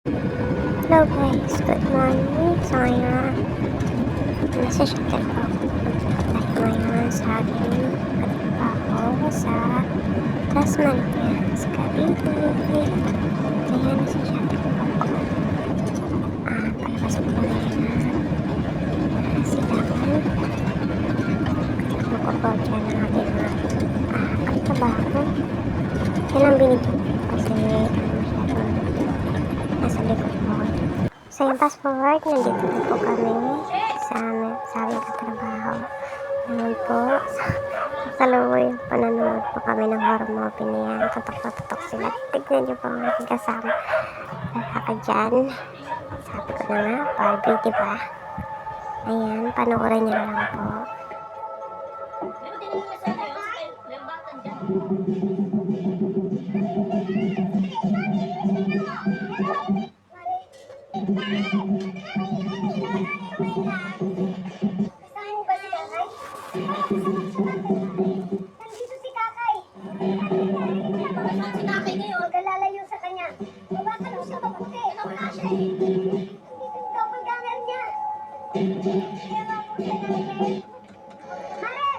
Hello guys, good morning. So ngayon, nasa shuttle po ako. Dahil ngayon sa aking pagtrabaho sa Tasmanians, Cavite. Kaya nasa shuttle po ako. Palabas po kami na silangan. Ako po dyan ang ating mga katrabaho. Yan ang binigyan ko kasi nasa likod po. So yung fast forward, nandito na po kami sa aming katrabaho. Ngayon po, kasalukuyan po nanonood po kami ng horror movie na yan. Tutok na tutok sila. Tignan niyo po ang ating kasama. Kaka dyan. Sabi ko na nga, Barbie, diba? Ayan, panoorin niyo lang po. Saan ba si Kakay? Nandito si Kakay. Saan si Kakay ngayon? Huwag ka lalayo sa kanya. Baba ka lang siya mabuti. Wala siya eh. Doppelganger niya. Kaya nga po siya namin. Mare!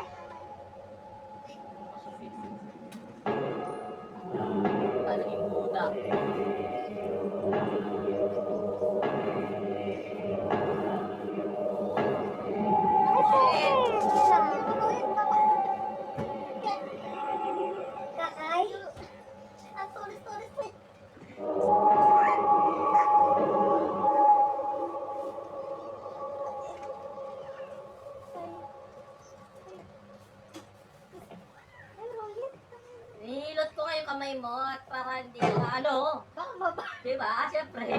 Kakay? Ang tulis-tulis mo. Nihilot ko nga yung kamay mo at para hindi ka ano. Tama ba? Diba? Siyempre.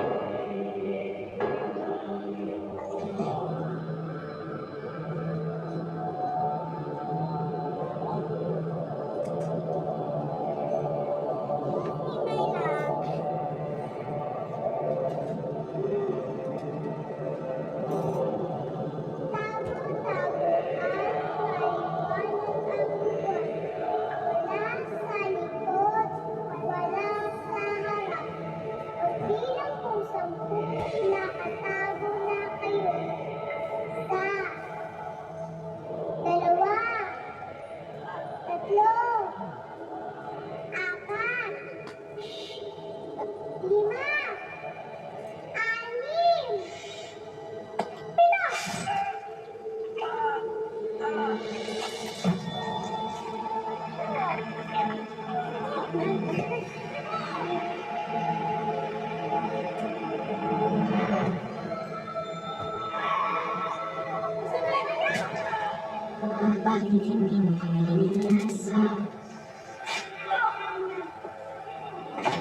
Bakit hindi mo kami nililasan?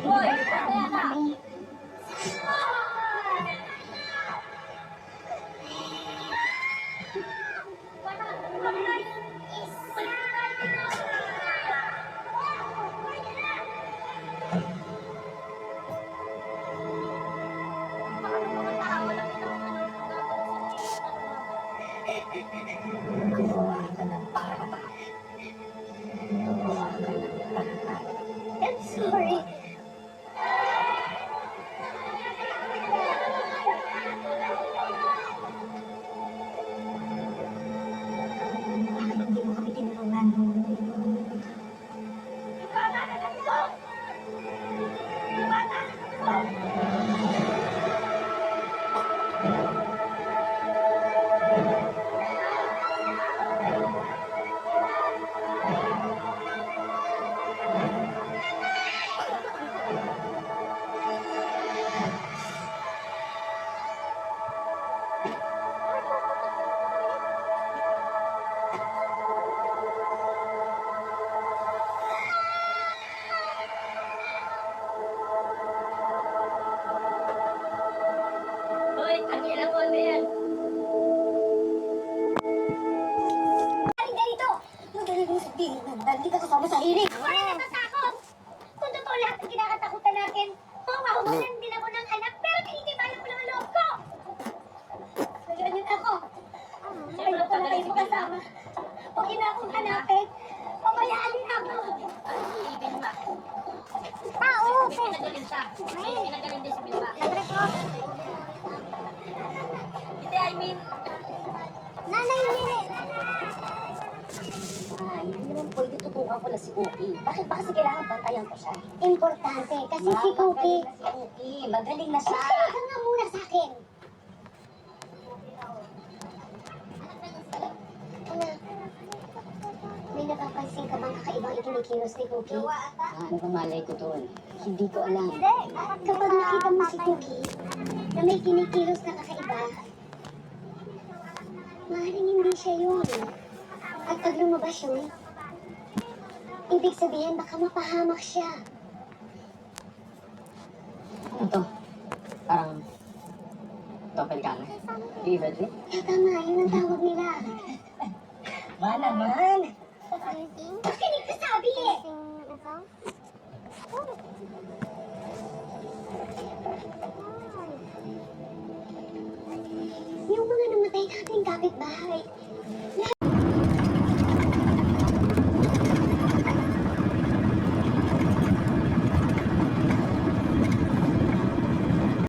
Hoy! Kaya ka! I'm sorry. Bakit hindi mo kami tinulungan? Hoy! Tangina mo na yan! Galing ganito! Magaling mo sabihin na hindi ka kasama sa hiring. Wala natatakot! Kung totoo lahat ang kinakatakutan natin, mawawalan din ako ng anak, pero tinitibayan ko lang ang loob ko! Ngayon yun ako. Ayoko na kayo makasama. Huwag na akong hanapin. Pabayaan din ako. Ibin ba? Tao! Pinagaling siya. Pinagaling din si Bilba. Nag-report mean, Nanay Nene! Ay, hindi naman pwede tutukan ko na si Cookie. Bakit ba kasi kailangan bantayan ko siya? Importante, kasi si Cookie... Magaling na si Cookie. Magaling na siya. Ka nga muna sa akin. Anak, may napapansin ka bang kakaibang ikinikilos ni Cookie? Ano ba malay ko doon? Hindi ko alam. Kapag nakita mo si Cookie na may kinikilos na kakaiba, maaaring hindi siya yun. At pag lumabas yun, ibig sabihin baka mapahamak siya. Ano to? Parang doppelganger. Evil twin? Tama, yun ang tawag nila. Ba naman? Makinig ka sabi eh! Yung mga namatay nating kapitbahay,